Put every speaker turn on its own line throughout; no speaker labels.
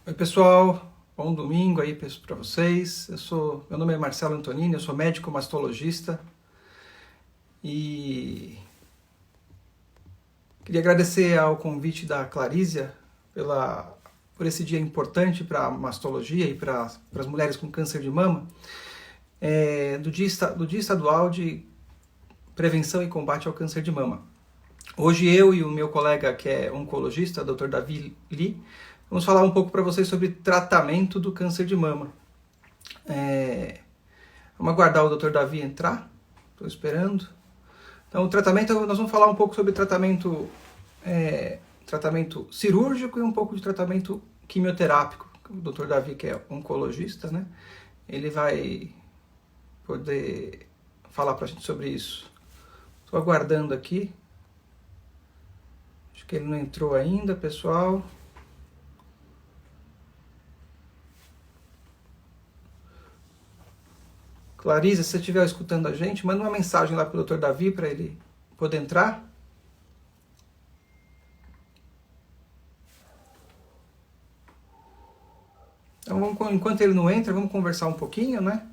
Oi pessoal, bom domingo aí para vocês. Meu nome é Marcelo Antonini, eu sou médico mastologista e queria agradecer ao convite da Clarísia por esse dia importante para a mastologia e para as mulheres com câncer de mama, do Dia Estadual de Prevenção e Combate ao Câncer de Mama. Hoje eu e o meu colega que é oncologista, Dr. Davi Lee, vamos falar um pouco para vocês sobre tratamento do câncer de mama. Vamos aguardar o Dr. Davi entrar. Estou esperando. Então, nós vamos falar um pouco sobre tratamento cirúrgico e um pouco de tratamento quimioterápico. O Dr. Davi, que é oncologista, né? Ele vai poder falar para a gente sobre isso. Estou aguardando aqui. Acho que ele não entrou ainda, pessoal. Clarisa, se você estiver escutando a gente, manda uma mensagem lá para o Dr. Davi para ele poder entrar. Então, enquanto ele não entra, vamos conversar um pouquinho, né?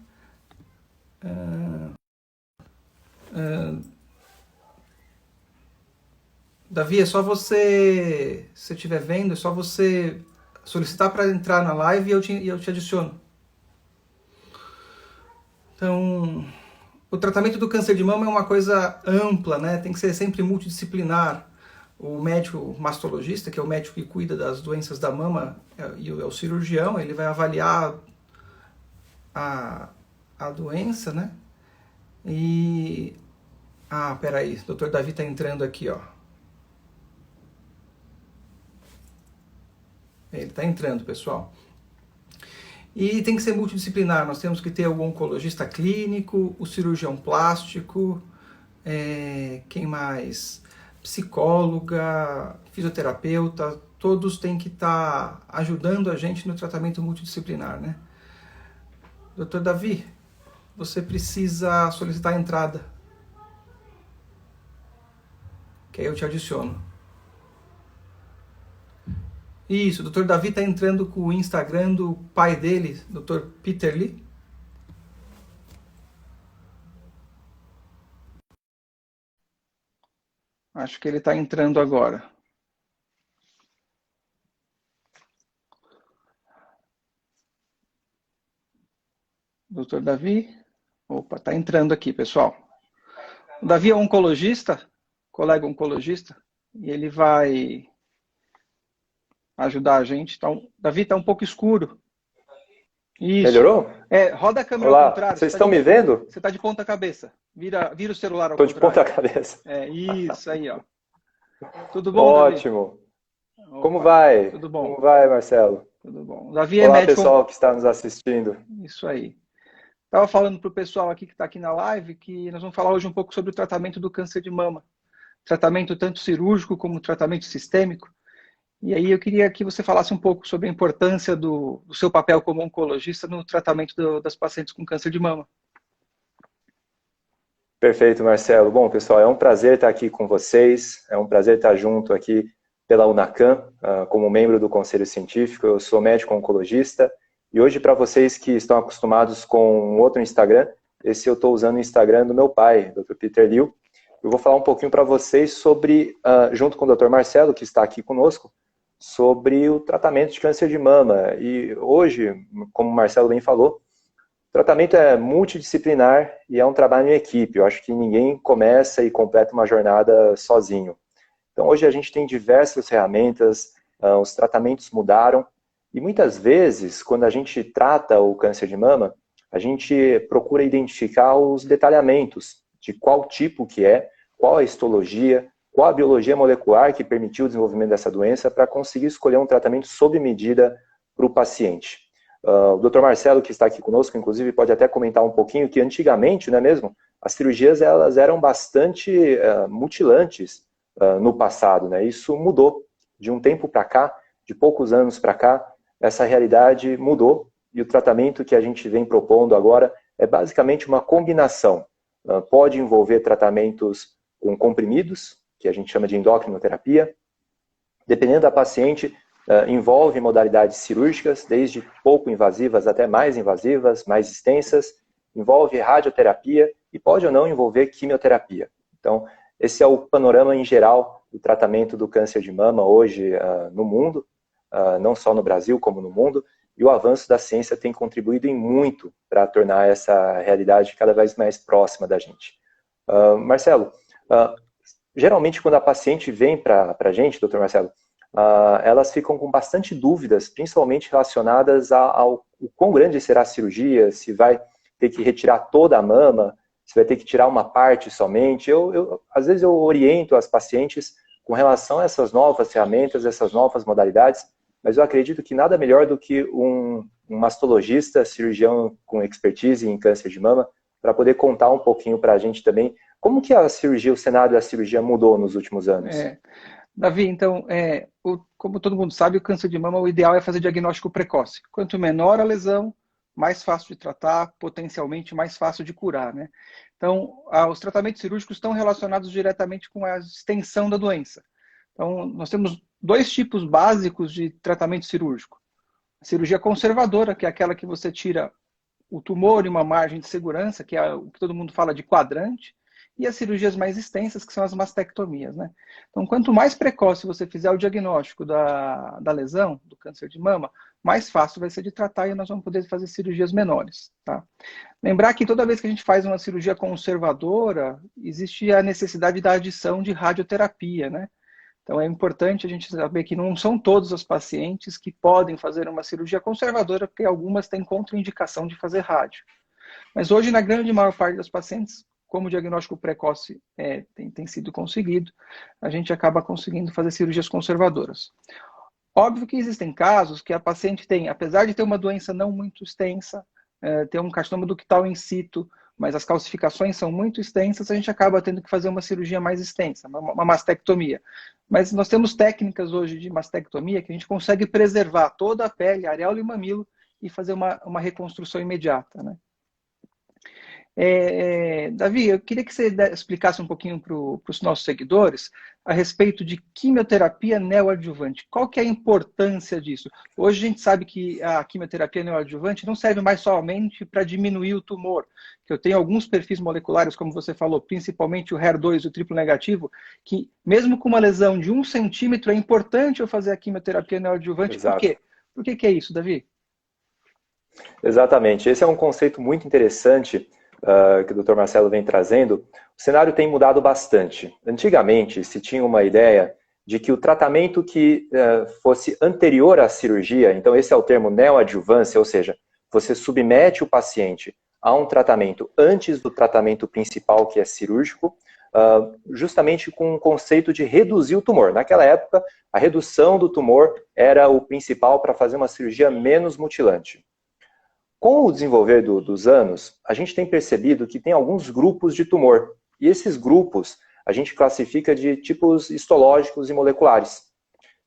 Davi, é só você, se você estiver vendo, é só você solicitar para entrar na live e eu te adiciono. Então, o tratamento do câncer de mama é uma coisa ampla, né? Tem que ser sempre multidisciplinar. O médico mastologista, que é o médico que cuida das doenças da mama, e é o cirurgião, ele vai avaliar a doença, né? Peraí, o Dr. Davi está entrando aqui, ó. Ele está entrando, pessoal. E tem que ser multidisciplinar, nós temos que ter o oncologista clínico, o cirurgião plástico, quem mais? Psicóloga, fisioterapeuta, todos têm que estar ajudando a gente no tratamento multidisciplinar, né? Dr. Davi, você precisa solicitar a entrada, que aí eu te adiciono. Isso, o Dr. Davi está entrando com o Instagram do pai dele, Dr. Peter Lee. Acho que ele está entrando agora. Dr. Davi. Opa, está entrando aqui, pessoal. O Davi é oncologista, colega oncologista, e ele vai ajudar a gente. Então, Davi, está um pouco escuro. Isso.
Melhorou?
Roda a câmera
Olá,
ao contrário.
vocês estão me vendo?
Você está de ponta cabeça. Vira o celular ao
Estou de
contrário.
ponta cabeça.
Isso aí, ó. Tudo bom,
Ótimo.
Davi? Opa,
Como vai?
tudo bom.
Como vai, Marcelo?
Tudo bom. O Davi é
Olá,
médico.
pessoal que está nos assistindo.
Isso aí. Estava falando para o pessoal aqui que está aqui na live que nós vamos falar hoje um pouco sobre o tratamento do câncer de mama. Tratamento tanto cirúrgico como tratamento sistêmico. E aí eu queria que você falasse um pouco sobre a importância do seu papel como oncologista no tratamento das pacientes com câncer de mama.
Perfeito, Marcelo. Bom, pessoal, é um prazer estar aqui com vocês. É um prazer estar junto aqui pela UNACAM, como membro do Conselho Científico. Eu sou médico oncologista. E hoje, para vocês que estão acostumados com um outro Instagram, esse eu estou usando o Instagram do meu pai, Dr. Peter Liu. Eu vou falar um pouquinho para vocês sobre, junto com o Dr. Marcelo, que está aqui conosco, sobre o tratamento de câncer de mama. E hoje, como o Marcelo bem falou, o tratamento é multidisciplinar e é um trabalho em equipe. Eu acho que ninguém começa e completa uma jornada sozinho. Então, hoje a gente tem diversas ferramentas, os tratamentos mudaram, e muitas vezes, quando a gente trata o câncer de mama, a gente procura identificar os detalhamentos de qual tipo que é, qual a histologia, qual a biologia molecular que permitiu o desenvolvimento dessa doença para conseguir escolher um tratamento sob medida para o paciente. O Dr. Marcelo, que está aqui conosco, inclusive, pode até comentar um pouquinho que antigamente, não é mesmo? As cirurgias elas eram bastante mutilantes no passado, né? Isso mudou de um tempo para cá, de poucos anos para cá, essa realidade mudou e o tratamento que a gente vem propondo agora é basicamente uma combinação. Pode envolver tratamentos com comprimidos, que a gente chama de endocrinoterapia. Dependendo da paciente, envolve modalidades cirúrgicas, desde pouco invasivas até mais invasivas, mais extensas, envolve radioterapia e pode ou não envolver quimioterapia. Então, esse é o panorama em geral do tratamento do câncer de mama hoje no mundo, não só no Brasil como no mundo, e o avanço da ciência tem contribuído em muito para tornar essa realidade cada vez mais próxima da gente. Marcelo, geralmente quando a paciente vem para a gente, doutor Marcelo, elas ficam com bastante dúvidas, principalmente relacionadas ao quão grande será a cirurgia, se vai ter que retirar toda a mama, se vai ter que tirar uma parte somente. Às vezes eu oriento as pacientes com relação a essas novas ferramentas, essas novas modalidades, mas eu acredito que nada melhor do que um mastologista, cirurgião com expertise em câncer de mama, para poder contar um pouquinho para a gente também como que a cirurgia, o cenário da cirurgia mudou nos últimos anos.
Davi, então, como todo mundo sabe, o câncer de mama, o ideal é fazer diagnóstico precoce. Quanto menor a lesão, mais fácil de tratar, potencialmente mais fácil de curar, né? Então, os tratamentos cirúrgicos estão relacionados diretamente com a extensão da doença. Então, nós temos 2 tipos básicos de tratamento cirúrgico. A cirurgia conservadora, que é aquela que você tira o tumor em uma margem de segurança, que é o que todo mundo fala de quadrante, e as cirurgias mais extensas, que são as mastectomias, né? Então, quanto mais precoce você fizer o diagnóstico da lesão, do câncer de mama, mais fácil vai ser de tratar e nós vamos poder fazer cirurgias menores, tá? Lembrar que toda vez que a gente faz uma cirurgia conservadora, existe a necessidade da adição de radioterapia, né? Então, é importante a gente saber que não são todos os pacientes que podem fazer uma cirurgia conservadora, porque algumas têm contraindicação de fazer rádio. Mas hoje, na grande maior parte dos pacientes, como o diagnóstico precoce tem sido conseguido, a gente acaba conseguindo fazer cirurgias conservadoras. Óbvio que existem casos que a paciente tem, apesar de ter uma doença não muito extensa, tem um carcinoma ductal in situ, mas as calcificações são muito extensas, a gente acaba tendo que fazer uma cirurgia mais extensa, uma mastectomia. Mas nós temos técnicas hoje de mastectomia que a gente consegue preservar toda a pele, areola e mamilo e fazer uma reconstrução imediata, né? Davi, eu queria que você explicasse um pouquinho para os nossos seguidores a respeito de quimioterapia neoadjuvante. Qual que é a importância disso? Hoje a gente sabe que a quimioterapia neoadjuvante não serve mais somente para diminuir o tumor, que eu tenho alguns perfis moleculares, como você falou, principalmente o HER2, o triplo negativo, que mesmo com uma lesão de 1 centímetro é importante eu fazer a quimioterapia neoadjuvante.
Exato.
Por quê? Por que é isso, Davi?
Exatamente. Esse é um conceito muito interessante que o Dr. Marcelo vem trazendo. O cenário tem mudado bastante. Antigamente, se tinha uma ideia de que o tratamento que fosse anterior à cirurgia, então esse é o termo neoadjuvância, ou seja, você submete o paciente a um tratamento antes do tratamento principal, que é cirúrgico, justamente com o conceito de reduzir o tumor. Naquela época, a redução do tumor era o principal para fazer uma cirurgia menos mutilante. Com o desenvolver dos anos, a gente tem percebido que tem alguns grupos de tumor. E esses grupos a gente classifica de tipos histológicos e moleculares.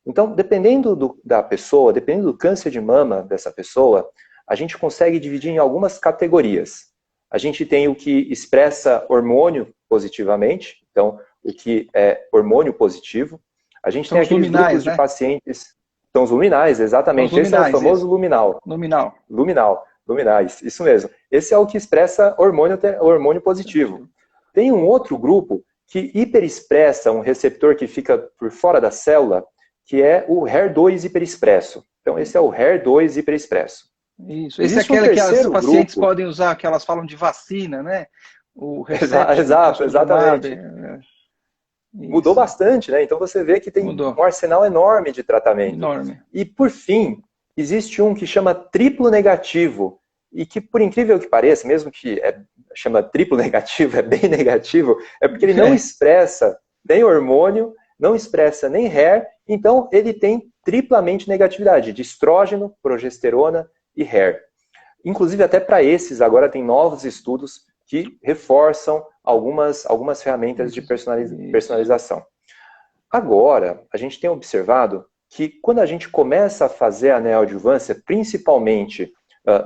Então, dependendo da pessoa, dependendo do câncer de mama dessa pessoa, a gente consegue dividir em algumas categorias. A gente tem o que expressa hormônio positivamente, então, o que é hormônio positivo. A gente tem aqueles grupos de pacientes... São os luminais, exatamente. Esse é o famoso luminal. Luminais, isso mesmo. Esse é o que expressa hormônio positivo. Tem um outro grupo que hiperexpressa um receptor que fica por fora da célula, que é o HER2 hiperexpresso. Então, esse é o HER2 hiperexpresso.
Isso. Esse é aquele que as pacientes podem usar, que elas falam de vacina, né? O
Exato, exatamente. Mudou bastante, né? Então você vê que tem um arsenal enorme de tratamento.
Enorme.
E, por fim, existe um que chama triplo negativo, e que, por incrível que pareça, mesmo que chama triplo negativo, é bem negativo, é porque ele não expressa nem hormônio, não expressa nem HER, então ele tem triplamente negatividade, de estrógeno, progesterona e HER. Inclusive, até para esses, agora tem novos estudos que reforçam algumas ferramentas de personalização. Agora, a gente tem observado que quando a gente começa a fazer a neoadjuvância, principalmente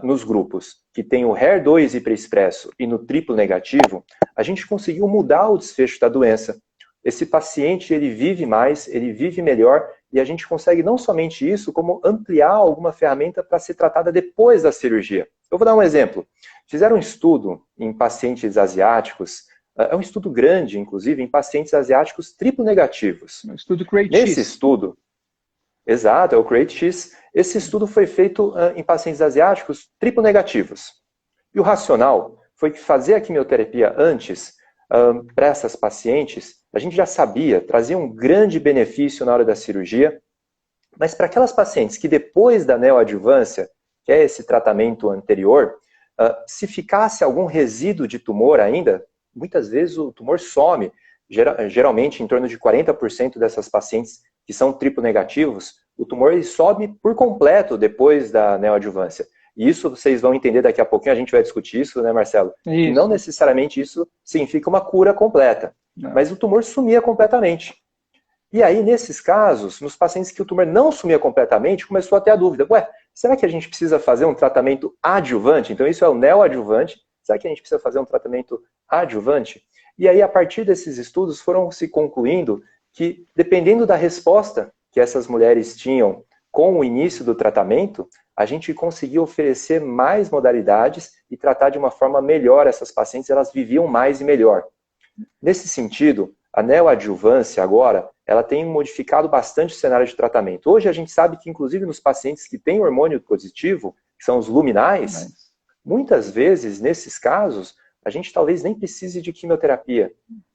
nos grupos que tem o HER2 hiperexpresso e no triplo negativo, a gente conseguiu mudar o desfecho da doença. Esse paciente, ele vive mais, ele vive melhor e a gente consegue não somente isso, como ampliar alguma ferramenta para ser tratada depois da cirurgia. Eu vou dar um exemplo. Fizeram um estudo em pacientes asiáticos, é um estudo grande, inclusive, em pacientes asiáticos triplo negativos.
Um estudo CREATE-X.
Nesse estudo, exato, é o CREATE-X, esse estudo foi feito em pacientes asiáticos triplo negativos. E o racional foi que fazer a quimioterapia antes, para essas pacientes, a gente já sabia, trazia um grande benefício na hora da cirurgia, mas para aquelas pacientes que depois da neoadjuvância, que é esse tratamento anterior, se ficasse algum resíduo de tumor ainda, muitas vezes o tumor some. Geralmente, em torno de 40% dessas pacientes que são triplo negativos, o tumor ele sobe por completo depois da neoadjuvância. E isso vocês vão entender daqui a pouquinho, a gente vai discutir isso, né, Marcelo?
Isso.
E não necessariamente isso significa uma cura completa, mas o tumor sumia completamente. E aí, nesses casos, nos pacientes que o tumor não sumia completamente, começou a ter a dúvida, será que a gente precisa fazer um tratamento adjuvante? Então isso é o neoadjuvante, será que a gente precisa fazer um tratamento adjuvante? E aí, a partir desses estudos, foram se concluindo que, dependendo da resposta que essas mulheres tinham com o início do tratamento, a gente conseguia oferecer mais modalidades e tratar de uma forma melhor essas pacientes, elas viviam mais e melhor. Nesse sentido, a neoadjuvância agora, ela tem modificado bastante o cenário de tratamento. Hoje a gente sabe que, inclusive, nos pacientes que têm hormônio positivo, que são os luminais, muitas vezes, nesses casos, a gente talvez nem precise de quimioterapia.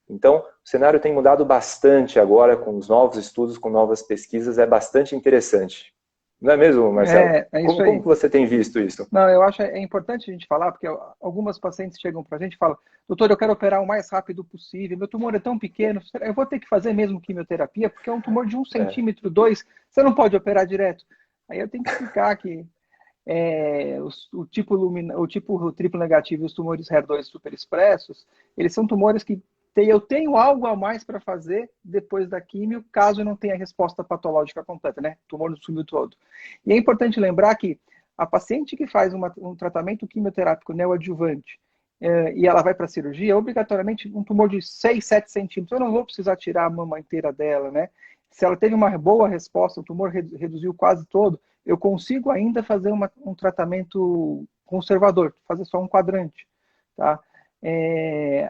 Então, o cenário tem mudado bastante agora com os novos estudos, com novas pesquisas, é bastante interessante. Não é mesmo, Marcelo? Como você tem visto isso?
Não, eu acho importante a gente falar, porque algumas pacientes chegam para a gente e falam, doutor, eu quero operar o mais rápido possível, meu tumor é tão pequeno, eu vou ter que fazer mesmo quimioterapia, porque é um tumor de 1 centímetro, 2, você não pode operar direto. Aí eu tenho que explicar que o tipo triplo negativo e os tumores HER2 superexpressos, eles são tumores que eu tenho algo a mais para fazer depois da químio, caso eu não tenha a resposta patológica completa, né? O tumor não sumiu todo. E é importante lembrar que a paciente que faz um tratamento quimioterápico neoadjuvante e ela vai para a cirurgia, obrigatoriamente um tumor de 6, 7 centímetros, eu não vou precisar tirar a mama inteira dela, né? Se ela teve uma boa resposta, o tumor reduziu quase todo, eu consigo ainda fazer um tratamento conservador, fazer só um quadrante, tá?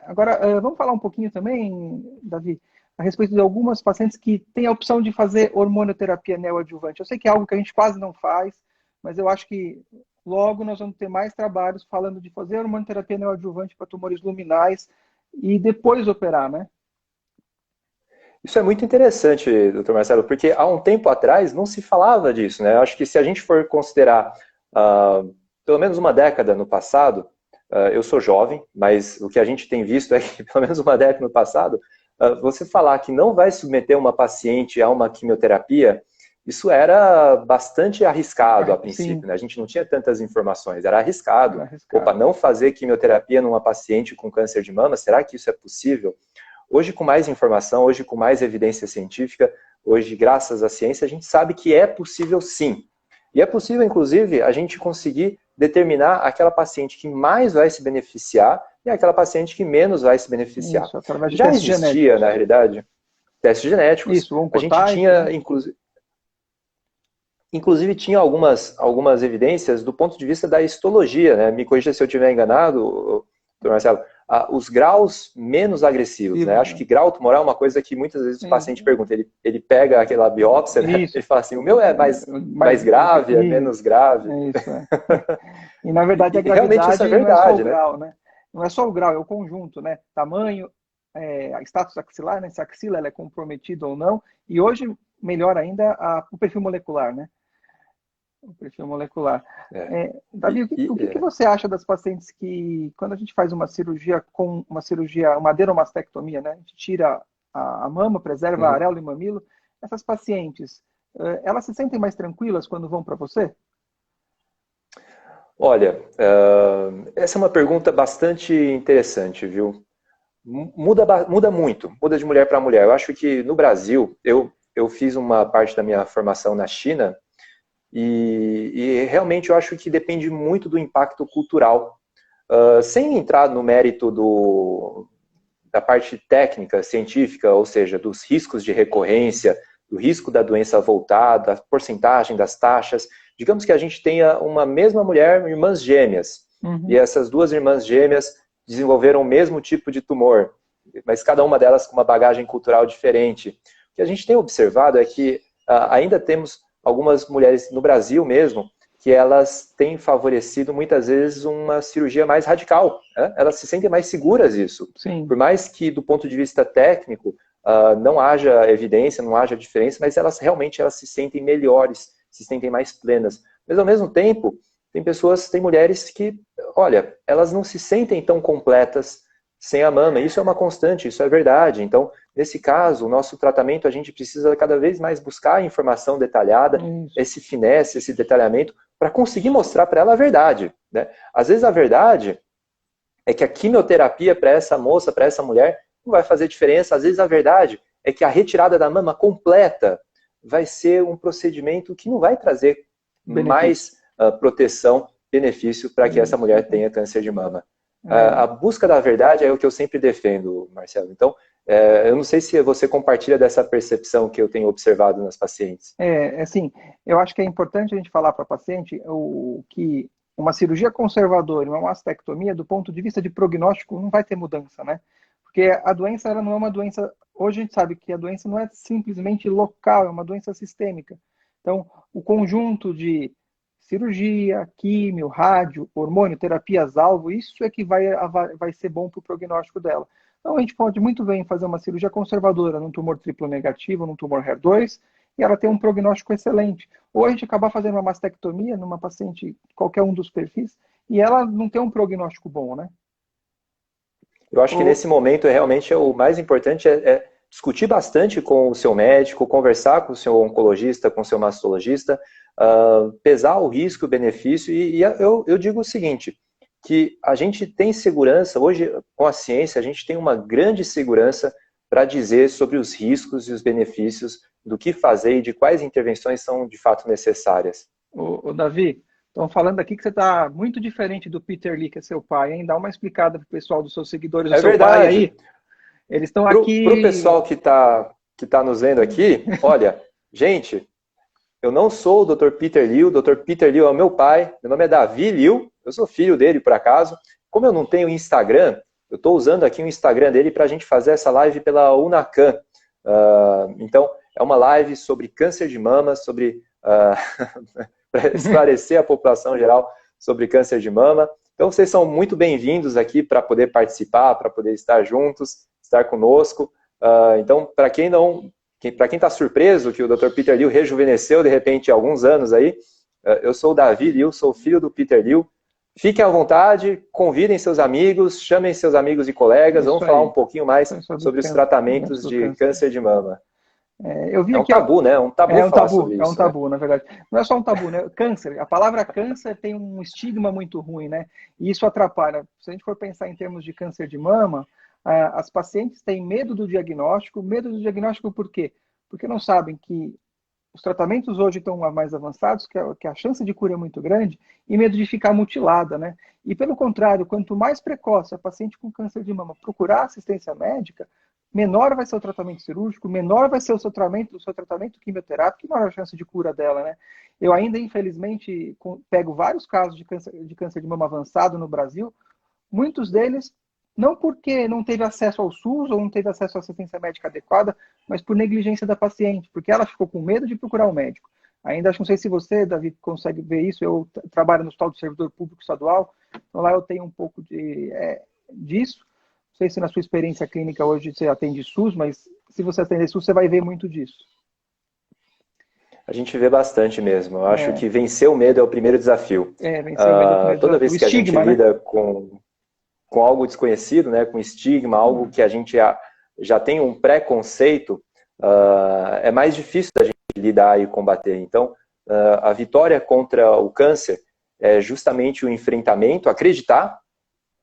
Agora, vamos falar um pouquinho também, Davi, a respeito de algumas pacientes que têm a opção de fazer hormonioterapia neoadjuvante. Eu sei que é algo que a gente quase não faz, mas eu acho que logo nós vamos ter mais trabalhos falando de fazer hormonioterapia neoadjuvante para tumores luminais e depois operar, né?
Isso é muito interessante, doutor Marcelo, porque há um tempo atrás não se falava disso, né? Eu acho que se a gente for considerar pelo menos uma década no passado, eu sou jovem, mas o que a gente tem visto é que, pelo menos uma década no passado, você falar que não vai submeter uma paciente a uma quimioterapia, isso era bastante arriscado a princípio, né? A gente não tinha tantas informações, era arriscado. Opa, não fazer quimioterapia numa paciente com câncer de mama, será que isso é possível? Hoje, com mais informação, hoje com mais evidência científica, hoje, graças à ciência, a gente sabe que é possível sim. E é possível, inclusive, a gente conseguir determinar aquela paciente que mais vai se beneficiar e aquela paciente que menos vai se beneficiar.
Isso, através de
já existia, na realidade, testes genéticos.
Isso,
a gente tinha, inclusive tinha algumas evidências do ponto de vista da histologia, né? Me corrija se eu estiver enganado, doutor Marcelo, os graus menos agressivos, né? Acho que grau tumoral é uma coisa que muitas vezes o paciente pergunta, ele pega aquela biópsia, né? Ele fala assim, o meu é mais grave, é menos grave.
Isso, E na verdade a gravidade isso é verdade, não é só o grau, né? Não é só o grau, é o conjunto, né? Tamanho, status axilar, né? Se a axila ela é comprometida ou não, e hoje, melhor ainda, o perfil molecular, né? O perfil molecular. Davi, o que você acha das pacientes que, quando a gente faz uma cirurgia, uma adenomastectomia, né? A gente tira a mama, preserva a areola e mamilo, essas pacientes, elas se sentem mais tranquilas quando vão para você?
Olha, essa é uma pergunta bastante interessante, viu? Muda muito, muda de mulher para mulher. Eu acho que no Brasil, eu fiz uma parte da minha formação na China, e realmente eu acho que depende muito do impacto cultural. Sem entrar no mérito da parte técnica, científica, ou seja, dos riscos de recorrência, do risco da doença voltar, da porcentagem das taxas. Digamos que a gente tenha uma mesma mulher, irmãs gêmeas, e essas duas irmãs gêmeas desenvolveram o mesmo tipo de tumor, mas cada uma delas com uma bagagem cultural diferente. O que a gente tem observado é que ainda temos algumas mulheres no Brasil mesmo, que elas têm favorecido muitas vezes uma cirurgia mais radical, né? Elas se sentem mais seguras disso.
Sim.
Por mais que do ponto de vista técnico não haja evidência, não haja diferença, mas elas realmente se sentem melhores, se sentem mais plenas. Mas ao mesmo tempo, tem mulheres que, olha, elas não se sentem tão completas sem a mama. Isso é uma constante, isso é verdade. Então, nesse caso, o nosso tratamento, a gente precisa cada vez mais buscar a informação detalhada, esse finesse, esse detalhamento, para conseguir mostrar para ela a verdade, né? Às vezes a verdade é que a quimioterapia para essa moça, para essa mulher, não vai fazer diferença. Às vezes a verdade é que a retirada da mama completa vai ser um procedimento que não vai trazer mais proteção, benefício para que essa mulher tenha câncer de mama. A busca da verdade é o que eu sempre defendo, Marcelo. Então, eu não sei se você compartilha dessa percepção que eu tenho observado nas pacientes.
Assim, eu acho que é importante a gente falar para a paciente que uma cirurgia conservadora e uma mastectomia, do ponto de vista de prognóstico, não vai ter mudança, né? Porque a doença, ela não é uma doença... Hoje a gente sabe que a doença não é simplesmente local, é uma doença sistêmica. Então, o conjunto de cirurgia, químio, rádio, hormônio, terapias-alvo, isso é que vai ser bom para o prognóstico dela. Então, a gente pode muito bem fazer uma cirurgia conservadora num tumor triplo negativo, num tumor HER2, e ela tem um prognóstico excelente. Ou a gente acabar fazendo uma mastectomia numa paciente, qualquer um dos perfis, e ela não tem um prognóstico bom, né?
Eu acho que nesse momento, realmente, o mais importante é discutir bastante com o seu médico, conversar com o seu oncologista, com o seu mastologista, pesar o risco e o benefício. E eu digo o seguinte, que a gente tem segurança, hoje com a ciência, a gente tem uma grande segurança para dizer sobre os riscos e os benefícios do que fazer e de quais intervenções são de fato necessárias.
Ô Davi, estão falando aqui que você está muito diferente do Peter Lee, que é seu pai, hein? Dá uma explicada para o pessoal dos seus seguidores do seu pai aí. Eles estão aqui...
Para o pessoal que tá nos vendo aqui, olha, gente, eu não sou o Dr. Peter Liu, o Dr. Peter Liu é o meu pai, meu nome é Davi Liu, eu sou filho dele, por acaso. Como eu não tenho Instagram, eu estou usando aqui o Instagram dele para a gente fazer essa live pela Unacan. Então, é uma live sobre câncer de mama, sobre para esclarecer a população geral sobre câncer de mama. Então, vocês são muito bem-vindos aqui para poder participar, para poder estar juntos, estar conosco. Então, para quem está surpreso que o Dr. Peter Liu rejuvenesceu, de repente, há alguns anos aí, eu sou o Davi Liu, sou filho do Peter Liu. Fiquem à vontade, convidem seus amigos, chamem seus amigos e colegas, vamos falar um pouquinho mais sobre os tratamentos de câncer de mama.
Eu vi
é um tabu, né? Um tabu falar sobre isso.
É um tabu, né? Na verdade. Não é só um tabu, né? Câncer, a palavra câncer tem um estigma muito ruim, né? E isso atrapalha. Se a gente for pensar em termos de câncer de mama, as pacientes têm medo do diagnóstico. Medo do diagnóstico por quê? Porque não sabem que os tratamentos hoje estão mais avançados, que a chance de cura é muito grande, e medo de ficar mutilada, né? E pelo contrário, quanto mais precoce a paciente com câncer de mama procurar assistência médica, menor vai ser o tratamento cirúrgico, menor vai ser o seu tratamento quimioterápico, e maior a chance de cura dela, né? Eu ainda, infelizmente, pego vários casos de câncer de mama avançado no Brasil, muitos deles não porque não teve acesso ao SUS ou não teve acesso à assistência médica adequada, mas por negligência da paciente, porque ela ficou com medo de procurar um médico. Ainda não sei se você, Davi, consegue ver isso. Eu trabalho no Hospital do Servidor Público Estadual, então lá eu tenho um pouco disso. Não sei se na sua experiência clínica hoje você atende SUS, mas se você atender SUS, você vai ver muito disso.
A gente vê bastante mesmo. Eu acho que vencer o medo é o primeiro desafio.
Vencer o medo é o primeiro desafio.
Toda vez que a gente lida com algo desconhecido, né, com estigma, algo que a gente já tem um preconceito, é mais difícil da gente lidar e combater. Então, a vitória contra o câncer é justamente o enfrentamento, acreditar,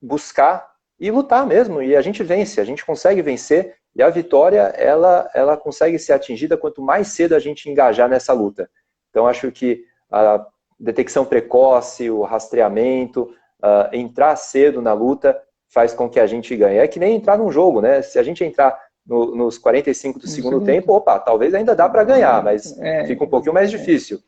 buscar e lutar mesmo. E a gente vence, a gente consegue vencer. E a vitória, ela consegue ser atingida quanto mais cedo a gente engajar nessa luta. Então, acho que a detecção precoce, o rastreamento, entrar cedo na luta faz com que a gente ganhe. É que nem entrar num jogo, né? Se a gente entrar nos 45 do
No
segundo
segundo.
tempo, opa, talvez ainda dá para ganhar, mas fica um pouquinho mais difícil.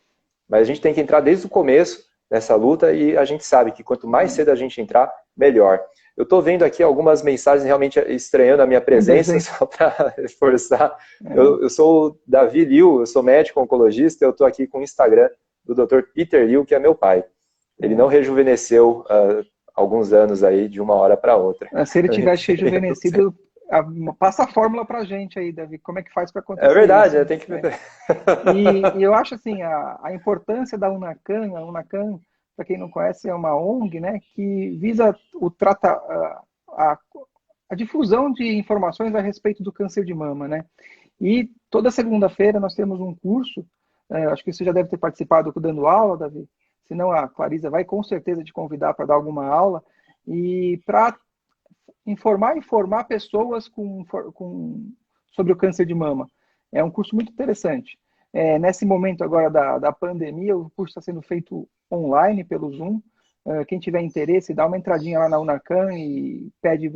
Mas a gente tem que entrar desde o começo nessa luta e a gente sabe que quanto mais cedo a gente entrar, melhor. Eu estou vendo aqui algumas mensagens realmente estranhando a minha presença, só para reforçar. Eu sou o Davi Liu, eu sou médico oncologista, eu estou aqui com o Instagram do Dr. Peter Liu, que é meu pai. Ele não rejuvenesceu alguns anos aí, de uma hora para outra.
Se ele tivesse rejuvenescido, passa a fórmula para a gente aí, Davi, como é que faz para acontecer
isso? É verdade,
isso?
Tem que...
E eu acho assim, a importância da UNACAN, a UNACAN, para quem não conhece, é uma ONG, né, que visa a difusão de informações a respeito do câncer de mama, né? E toda segunda-feira nós temos um curso, acho que você já deve ter participado dando aula, Davi, senão a Clarisa vai com certeza te convidar para dar alguma aula, e para informar e formar pessoas sobre o câncer de mama. É um curso muito interessante. Nesse momento agora da pandemia, o curso está sendo feito online pelo Zoom. Quem tiver interesse, dá uma entradinha lá na UNACAN e pede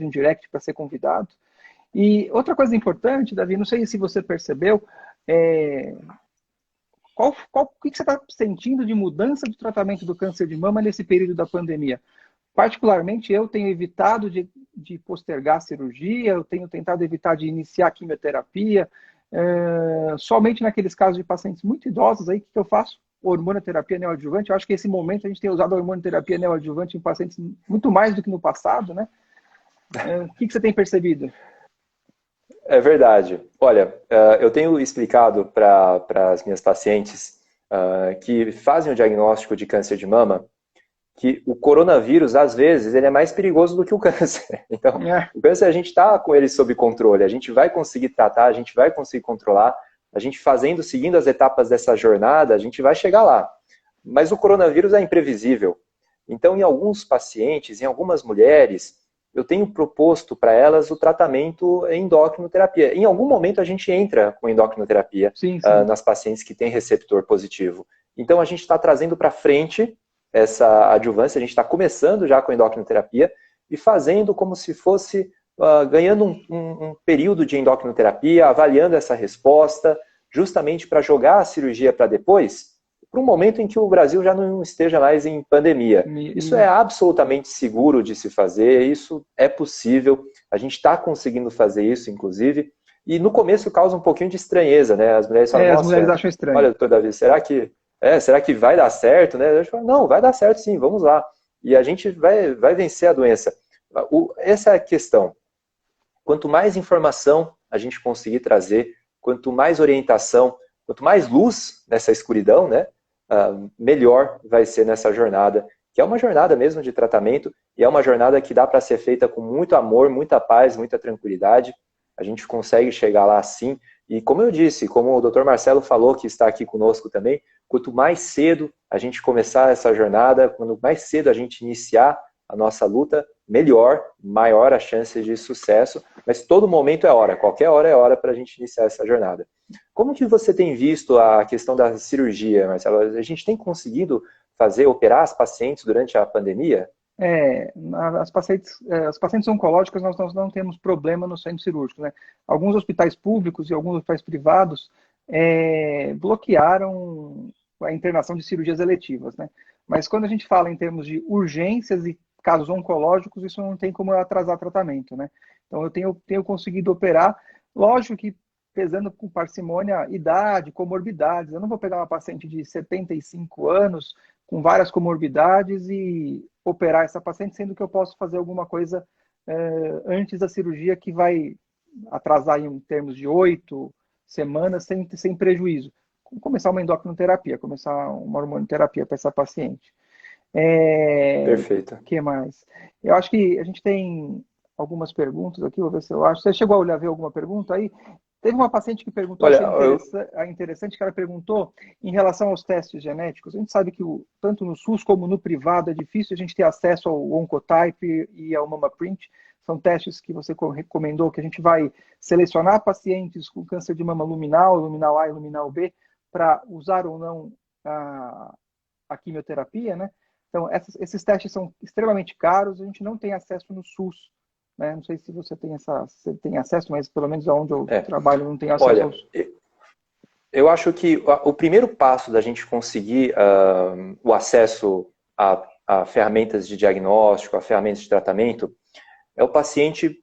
um direct para ser convidado. E outra coisa importante, Davi, não sei se você percebeu, o que você está sentindo de mudança de tratamento do câncer de mama nesse período da pandemia? Particularmente, eu tenho evitado de postergar a cirurgia, eu tenho tentado evitar de iniciar a quimioterapia, somente naqueles casos de pacientes muito idosos, aí, o que eu faço? Hormonoterapia neoadjuvante. Eu acho que esse momento a gente tem usado a hormonoterapia neoadjuvante em pacientes muito mais do que no passado, né? O que você tem percebido?
É verdade. Olha, eu tenho explicado para as minhas pacientes que fazem o diagnóstico de câncer de mama que o coronavírus, às vezes, ele é mais perigoso do que o câncer. Então, o câncer a gente está com ele sob controle, a gente vai conseguir tratar, a gente vai conseguir controlar, a gente seguindo as etapas dessa jornada, a gente vai chegar lá. Mas o coronavírus é imprevisível. Então, em alguns pacientes, em algumas mulheres, eu tenho proposto para elas o tratamento em endocrinoterapia. Em algum momento a gente entra com endocrinoterapia nas pacientes que têm receptor positivo. Então, a gente está trazendo para frente essa adjuvância, a gente está começando já com a endocrinoterapia e fazendo como se fosse ganhando um período de endocrinoterapia, avaliando essa resposta, justamente para jogar a cirurgia para depois, para um momento em que o Brasil já não esteja mais em pandemia. Isso é absolutamente seguro de se fazer, isso é possível, a gente está conseguindo fazer isso, inclusive, e no começo causa um pouquinho de estranheza, né? As mulheres falam,
as mulheres acham estranho.
Olha, doutor Davi, será que vai dar certo, né? Eu falo, não, vai dar certo sim, vamos lá. E a gente vai vencer a doença. Essa é a questão. Quanto mais informação a gente conseguir trazer, quanto mais orientação, quanto mais luz nessa escuridão, né? Melhor vai ser nessa jornada, que é uma jornada mesmo de tratamento, e é uma jornada que dá para ser feita com muito amor, muita paz, muita tranquilidade. A gente consegue chegar lá sim. E como eu disse, como o Dr. Marcelo falou, que está aqui conosco também, quanto mais cedo a gente começar essa jornada, quanto mais cedo a gente iniciar a nossa luta, melhor, maior a chance de sucesso. Mas todo momento é hora, qualquer hora é hora para a gente iniciar essa jornada. Como que você tem visto a questão da cirurgia, Marcelo? A gente tem conseguido operar as pacientes durante a pandemia?
As pacientes oncológicas nós não temos problema no centro cirúrgico, né? Alguns hospitais públicos e alguns hospitais privados bloquearam a internação de cirurgias eletivas, né? Mas quando a gente fala em termos de urgências e casos oncológicos, isso não tem como atrasar tratamento, né? Então eu tenho conseguido operar, lógico que pesando com parcimônia idade, comorbidades. Eu não vou pegar uma paciente de 75 anos com várias comorbidades e operar essa paciente, sendo que eu posso fazer alguma coisa antes da cirurgia que vai atrasar em termos de 8 semanas sem prejuízo. Começar uma endocrinoterapia, começar uma hormonoterapia para essa paciente.
Perfeito.
O que mais? Eu acho que a gente tem algumas perguntas aqui, vou ver se eu acho. Você chegou a ver alguma pergunta aí? Teve uma paciente que perguntou, achei interessante, que ela perguntou em relação aos testes genéticos. A gente sabe que tanto no SUS como no privado é difícil a gente ter acesso ao Oncotype e ao MamaPrint. São testes que você recomendou, que a gente vai selecionar pacientes com câncer de mama luminal, luminal A e luminal B, para usar ou não a quimioterapia, né? Então, esses testes são extremamente caros, a gente não tem acesso no SUS. né? Não sei se você tem você tem acesso, mas pelo menos onde eu trabalho não tenho acesso
Olha,
aos...
eu acho que o primeiro passo da gente conseguir o acesso a ferramentas de diagnóstico, a ferramentas de tratamento, é o paciente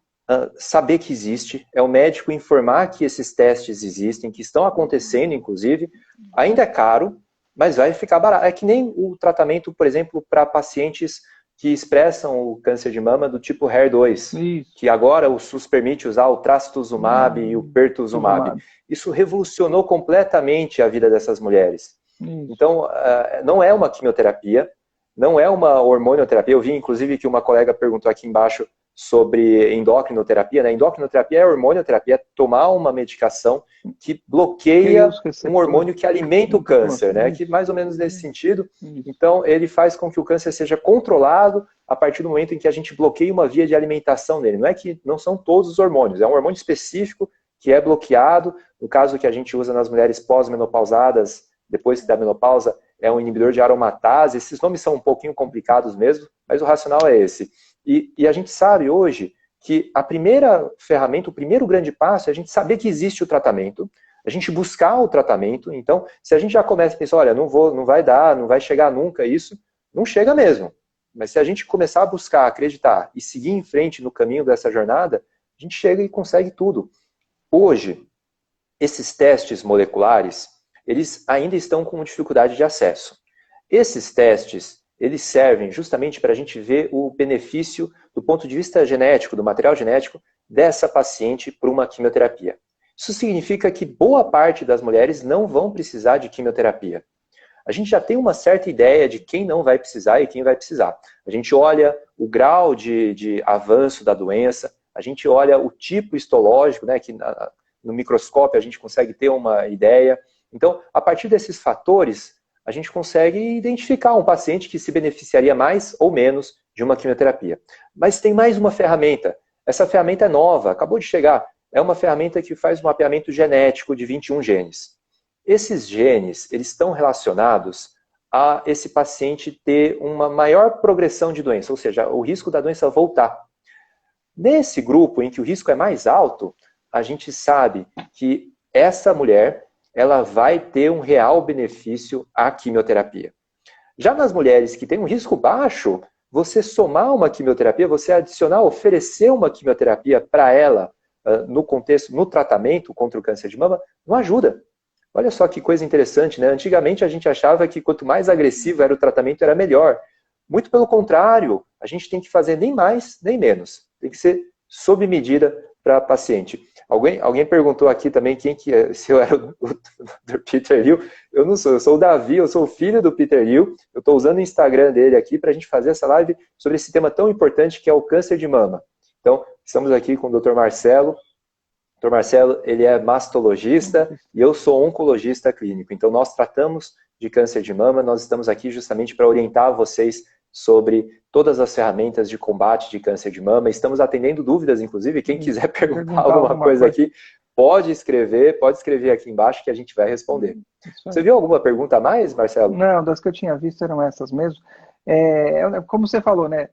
saber que existe, é o médico informar que esses testes existem, que estão acontecendo, inclusive. Ainda é caro, mas vai ficar barato. É que nem o tratamento, por exemplo, para pacientes que expressam o câncer de mama do tipo HER2,
Isso.
que agora o SUS permite usar o trastuzumab e o pertuzumab. Isso revolucionou completamente a vida dessas mulheres. Isso. Então, não é uma quimioterapia, não é uma hormonioterapia. Eu vi, inclusive, que uma colega perguntou aqui embaixo sobre endocrinoterapia, né? Endocrinoterapia é hormonioterapia, é tomar uma medicação que bloqueia um hormônio que alimenta o câncer, né? Que mais ou menos nesse sentido. Então, ele faz com que o câncer seja controlado a partir do momento em que a gente bloqueia uma via de alimentação dele. Não é que não são todos os hormônios, é um hormônio específico que é bloqueado. No caso que a gente usa nas mulheres pós-menopausadas, depois da menopausa, é um inibidor de aromatase. Esses nomes são um pouquinho complicados mesmo, mas o racional é esse. E a gente sabe hoje que a primeira ferramenta, o primeiro grande passo é a gente saber que existe o tratamento, a gente buscar o tratamento. Então, se a gente já começa a pensar, olha, não vai dar, não vai chegar nunca isso, não chega mesmo. Mas se a gente começar a buscar, acreditar e seguir em frente no caminho dessa jornada, a gente chega e consegue tudo. Hoje, esses testes moleculares, eles ainda estão com dificuldade de acesso. Esses testes, eles servem justamente para a gente ver o benefício do ponto de vista genético, do material genético, dessa paciente para uma quimioterapia. Isso significa que boa parte das mulheres não vão precisar de quimioterapia. A gente já tem uma certa ideia de quem não vai precisar e quem vai precisar. A gente olha o grau de avanço da doença, a gente olha o tipo histológico, né, que no microscópio a gente consegue ter uma ideia. Então, a partir desses fatores, a gente consegue identificar um paciente que se beneficiaria mais ou menos de uma quimioterapia. Mas tem mais uma ferramenta. Essa ferramenta é nova, acabou de chegar. É uma ferramenta que faz um mapeamento genético de 21 genes. Esses genes, eles estão relacionados a esse paciente ter uma maior progressão de doença, ou seja, o risco da doença voltar. Nesse grupo em que o risco é mais alto, a gente sabe que essa mulher ela vai ter um real benefício à quimioterapia. Já nas mulheres que têm um risco baixo, você somar uma quimioterapia, você adicionar, oferecer uma quimioterapia para ela no contexto, no tratamento contra o câncer de mama, não ajuda. Olha só que coisa interessante, né? Antigamente a gente achava que quanto mais agressivo era o tratamento, era melhor. Muito pelo contrário, a gente tem que fazer nem mais, nem menos. Tem que ser sob medida para paciente. Alguém perguntou aqui também quem que é, se eu era o Dr. Peter Liu. Eu não sou, eu sou o Davi, eu sou o filho do Peter Liu. Eu estou usando o Instagram dele aqui para a gente fazer essa live sobre esse tema tão importante que é o câncer de mama. Então, estamos aqui com o Dr. Marcelo. O Dr. Marcelo, ele é mastologista e eu sou oncologista clínico. Então, nós tratamos de câncer de mama, nós estamos aqui justamente para orientar vocês sobre todas as ferramentas de combate de câncer de mama. Estamos atendendo dúvidas, inclusive. Quem quiser perguntar alguma coisa aqui, pode escrever aqui embaixo que a gente vai responder. Você viu alguma pergunta a mais, Marcelo?
Não, das que eu tinha visto eram essas mesmo. Como você falou, né?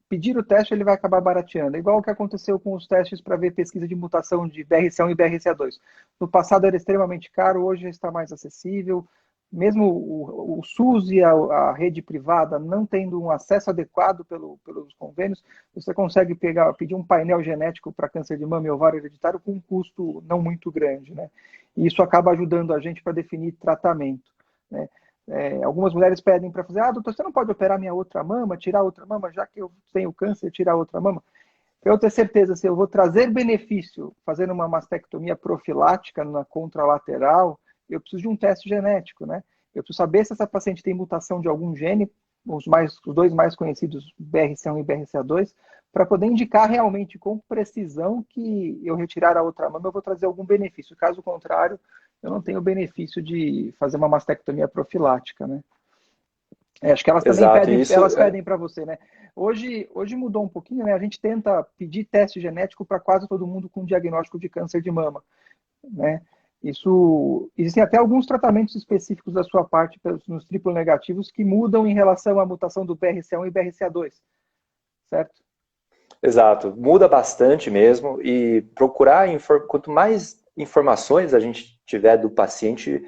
Pedir o teste, ele vai acabar barateando. Igual o que aconteceu com os testes para ver pesquisa de mutação de BRCA1 e BRCA2. No passado era extremamente caro, hoje já está mais acessível. Mesmo o SUS e a rede privada não tendo um acesso adequado pelos convênios, você consegue pedir um painel genético para câncer de mama e ovário hereditário com um custo não muito grande, né? E isso acaba ajudando a gente para definir tratamento, né? Algumas mulheres pedem para fazer, doutor, você não pode operar minha outra mama, tirar outra mama, já que eu tenho câncer, tirar outra mama? Para eu ter certeza se eu vou trazer benefício fazendo uma mastectomia profilática na contralateral, eu preciso de um teste genético, né? Eu preciso saber se essa paciente tem mutação de algum gene, os dois mais conhecidos, BRCA1 e BRCA2, para poder indicar realmente com precisão que eu retirar a outra mama, eu vou trazer algum benefício. Caso contrário, eu não tenho o benefício de fazer uma mastectomia profilática, né? Acho que elas também pedem para você, né? Hoje mudou um pouquinho, né? A gente tenta pedir teste genético para quase todo mundo com diagnóstico de câncer de mama, né? Existem até alguns tratamentos específicos da sua parte nos triplo negativos que mudam em relação à mutação do BRCA1 e BRCA2, certo?
Exato, muda bastante mesmo e procurar, quanto mais informações a gente tiver do paciente,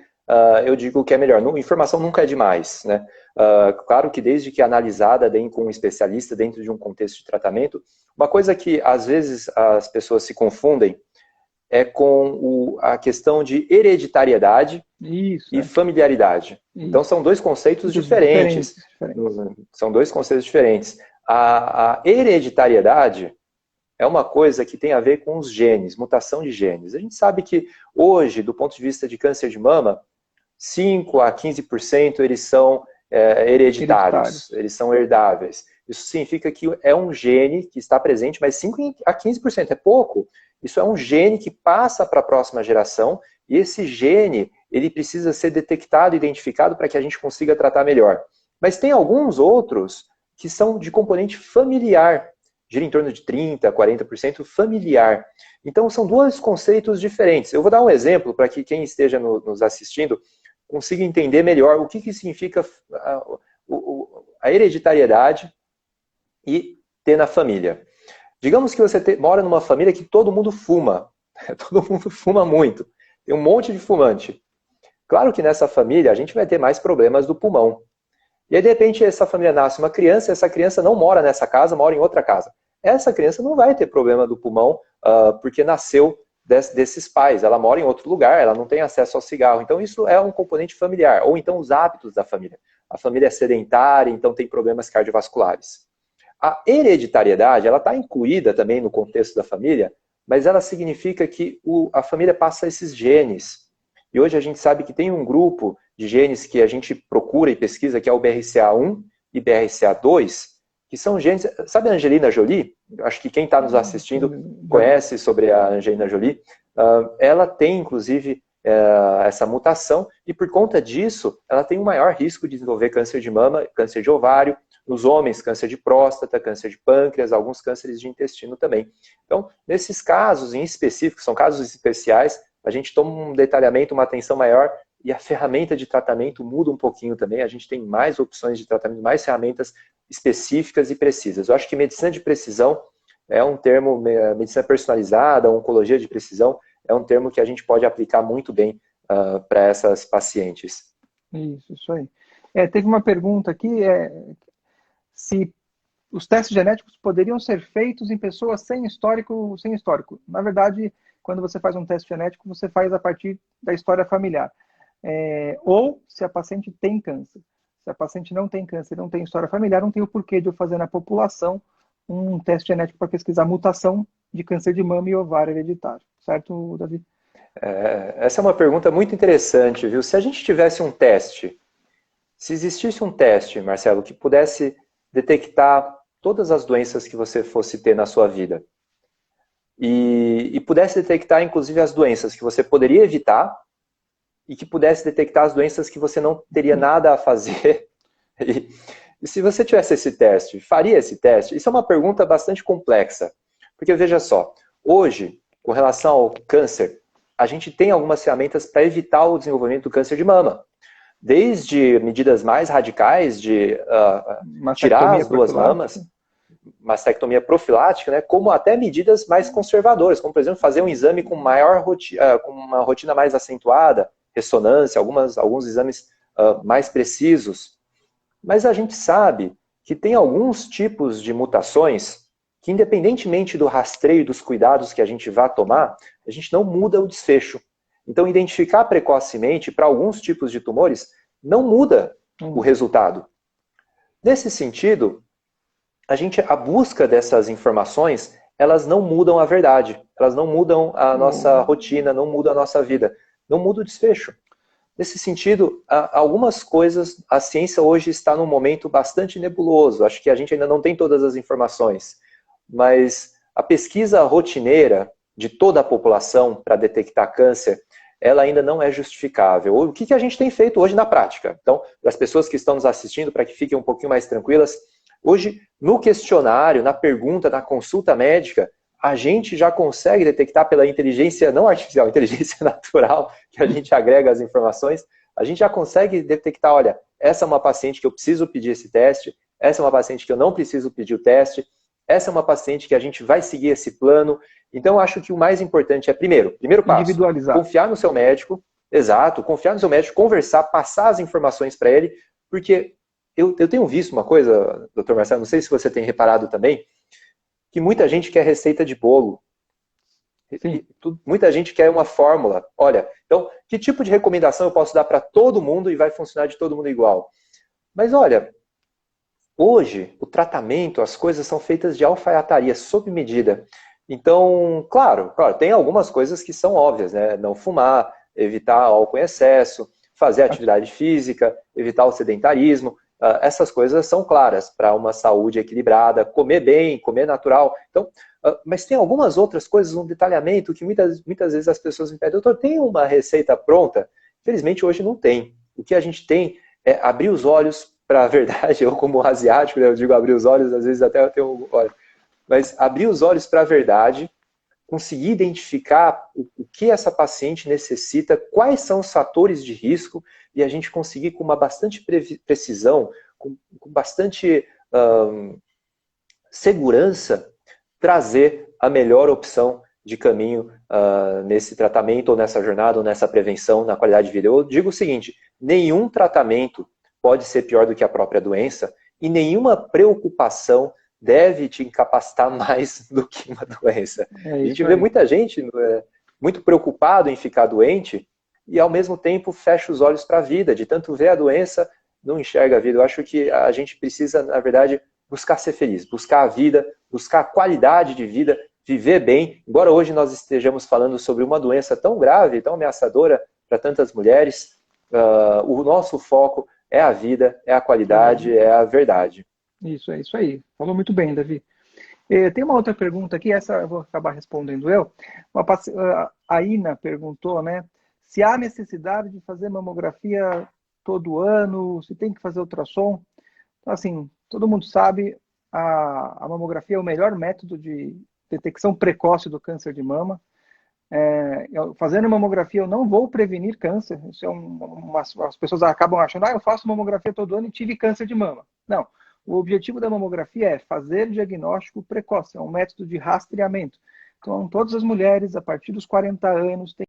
eu digo que é melhor. Informação nunca é demais, né? Claro que desde que analisada com um especialista dentro de um contexto de tratamento, uma coisa que às vezes as pessoas se confundem é com a questão de hereditariedade e familiaridade. Isso. Então são dois conceitos diferentes. São dois conceitos diferentes. A hereditariedade é uma coisa que tem a ver com os genes, mutação de genes. A gente sabe que hoje, do ponto de vista de câncer de mama, 5 a 15% eles são hereditários, eles são herdáveis. Isso significa que é um gene que está presente, mas 5 a 15% é pouco. Isso é um gene que passa para a próxima geração e esse gene ele precisa ser detectado, identificado para que a gente consiga tratar melhor. Mas tem alguns outros que são de componente familiar, gira em torno de 30% a 40% familiar. Então são dois conceitos diferentes. Eu vou dar um exemplo para que quem esteja nos assistindo consiga entender melhor o que significa a hereditariedade e ter na família. Digamos que você mora numa família que todo mundo fuma. Todo mundo fuma muito. Tem um monte de fumante. Claro que nessa família a gente vai ter mais problemas do pulmão. E aí, de repente, essa família nasce uma criança, essa criança não mora nessa casa, mora em outra casa. Essa criança não vai ter problema do pulmão porque nasceu desses pais. Ela mora em outro lugar, ela não tem acesso ao cigarro. Então, isso é um componente familiar. Ou então, os hábitos da família. A família é sedentária, então tem problemas cardiovasculares. A hereditariedade, ela está incluída também no contexto da família, mas ela significa que a família passa esses genes. E hoje a gente sabe que tem um grupo de genes que a gente procura e pesquisa, que é o BRCA1 e BRCA2, que são genes... Sabe a Angelina Jolie? Acho que quem está nos assistindo conhece sobre a Angelina Jolie. Ela tem, inclusive, essa mutação e, por conta disso, ela tem um maior risco de desenvolver câncer de mama, câncer de ovário, nos homens, câncer de próstata, câncer de pâncreas, alguns cânceres de intestino também. Então, nesses casos em específico, são casos especiais, a gente toma um detalhamento, uma atenção maior e a ferramenta de tratamento muda um pouquinho também. A gente tem mais opções de tratamento, mais ferramentas específicas e precisas. Eu acho que medicina de precisão é um termo, medicina personalizada, oncologia de precisão, é um termo que a gente pode aplicar muito bem para essas pacientes.
Isso aí. Teve uma pergunta aqui, se os testes genéticos poderiam ser feitos em pessoas sem histórico. Na verdade, quando você faz um teste genético, você faz a partir da história familiar. Ou se a paciente tem câncer. Se a paciente não tem câncer, não tem história familiar, não tem o porquê de eu fazer na população um teste genético para pesquisar mutação de câncer de mama e ovário hereditário. Certo, Davi?
Essa é uma pergunta muito interessante, viu? Se a gente tivesse um teste, se existisse um teste, Marcelo, que pudesse detectar todas as doenças que você fosse ter na sua vida e pudesse detectar, inclusive, as doenças que você poderia evitar e que pudesse detectar as doenças que você não teria nada a fazer. E se você tivesse esse teste, faria esse teste? Isso é uma pergunta bastante complexa. Porque, veja só, hoje, com relação ao câncer, a gente tem algumas ferramentas para evitar o desenvolvimento do câncer de mama. Desde medidas mais radicais de tirar as duas mamas, mastectomia profilática, né, como até medidas mais conservadoras, como, por exemplo, fazer um exame com uma rotina mais acentuada, ressonância, alguns exames mais precisos. Mas a gente sabe que tem alguns tipos de mutações que, independentemente do rastreio e dos cuidados que a gente vá tomar, a gente não muda o desfecho. Então, identificar precocemente para alguns tipos de tumores não muda o resultado. Nesse sentido, a busca dessas informações, elas não mudam a verdade, elas não mudam a nossa rotina, não mudam a nossa vida, não muda o desfecho. Nesse sentido, algumas coisas, a ciência hoje está num momento bastante nebuloso, acho que a gente ainda não tem todas as informações, mas a pesquisa rotineira de toda a população para detectar câncer, ela ainda não é justificável. O que a gente tem feito hoje na prática? Então, para as pessoas que estão nos assistindo, para que fiquem um pouquinho mais tranquilas, hoje, no questionário, na pergunta, na consulta médica, a gente já consegue detectar pela inteligência não artificial, inteligência natural, que a gente agrega as informações, a gente já consegue detectar, olha, essa é uma paciente que eu preciso pedir esse teste, essa é uma paciente que eu não preciso pedir o teste, essa é uma paciente que a gente vai seguir esse plano. Então, eu acho que o mais importante é, primeiro passo,
individualizar.
Confiar no seu médico, exato, confiar no seu médico, conversar, passar as informações para ele, porque eu tenho visto uma coisa, doutor Marcelo, não sei se você tem reparado também, que muita gente quer receita de bolo.
Sim.
Muita gente quer uma fórmula. Olha, então, que tipo de recomendação eu posso dar para todo mundo e vai funcionar de todo mundo igual? Mas olha, hoje o tratamento, as coisas são feitas de alfaiataria, sob medida. Então, claro, tem algumas coisas que são óbvias, né? Não fumar, evitar álcool em excesso, fazer atividade física, evitar o sedentarismo. Essas coisas são claras para uma saúde equilibrada, comer bem, comer natural. Então, mas tem algumas outras coisas, um detalhamento que muitas vezes as pessoas me pedem, doutor, tem uma receita pronta? Infelizmente hoje não tem. O que a gente tem é abrir os olhos para a verdade. Eu como asiático, né, eu digo abrir os olhos, às vezes até eu tenho olho, mas abrir os olhos para a verdade, conseguir identificar o que essa paciente necessita, quais são os fatores de risco, e a gente conseguir com uma bastante precisão, com bastante segurança, trazer a melhor opção de caminho nesse tratamento, ou nessa jornada, ou nessa prevenção, na qualidade de vida. Eu digo o seguinte, nenhum tratamento pode ser pior do que a própria doença, e nenhuma preocupação deve te incapacitar mais do que uma doença. A gente vê muita gente muito preocupado em ficar doente e, ao mesmo tempo, fecha os olhos para a vida. De tanto ver a doença, não enxerga a vida. Eu acho que a gente precisa, na verdade, buscar ser feliz, buscar a vida, buscar a qualidade de vida, viver bem. Embora hoje nós estejamos falando sobre uma doença tão grave, tão ameaçadora para tantas mulheres, o nosso foco é a vida, é a qualidade, é a verdade.
Isso, é isso aí. Falou muito bem, Davi. Tem uma outra pergunta aqui, essa eu vou acabar respondendo eu. A Ina perguntou, né, se há necessidade de fazer mamografia todo ano, se tem que fazer ultrassom. Então, assim, todo mundo sabe, a mamografia é o melhor método de detecção precoce do câncer de mama. Fazendo mamografia eu não vou prevenir câncer. Isso as pessoas acabam achando, eu faço mamografia todo ano e tive câncer de mama. Não. O objetivo da mamografia é fazer diagnóstico precoce, é um método de rastreamento. Então, todas as mulheres, a partir dos 40 anos, têm